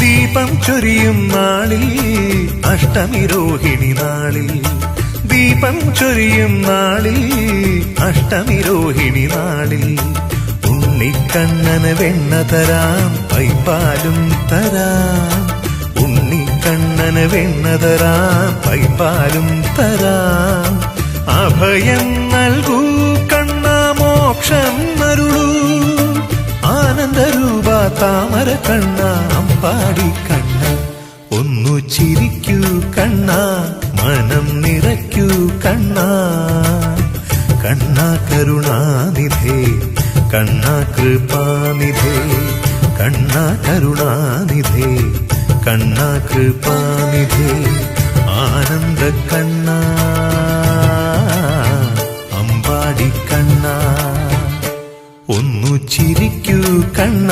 ദീപം ചൊരിയും നാളിൽ അഷ്ടമി രോഹിണി നാളിൽ ദീപം ചൊരിയും നാളിൽ അഷ്ടമി രോഹിണി നാളിൽ ഉണ്ണിക്കണ്ണന് വെണ്ണ തരാം പൈപ്പാലും തരാം ഉണ്ണിക്കണ്ണന് വെണ്ണ തരാം പൈപ്പാലും തരാം അഭയം നൽകൂ കണ്ണ മോക്ഷം അരുളൂ ആനന്ദരൂപ താമര കണ്ണ അമ്പാടി കണ്ണ ഒന്നു ചിരിക്കൂ കണ്ണ മനം നിറയ്ക്കൂ കണ്ണ കണ്ണ കരുണാനിധേ കണ്ണ കൃപാനിധേ കണ്ണ കരുണാനിധേ കണ്ണ കൃപാനിധേ ആനന്ദ കണ്ണ അമ്പാടി കണ്ണ ഒന്നു ചിരിക്കൂ കണ്ണ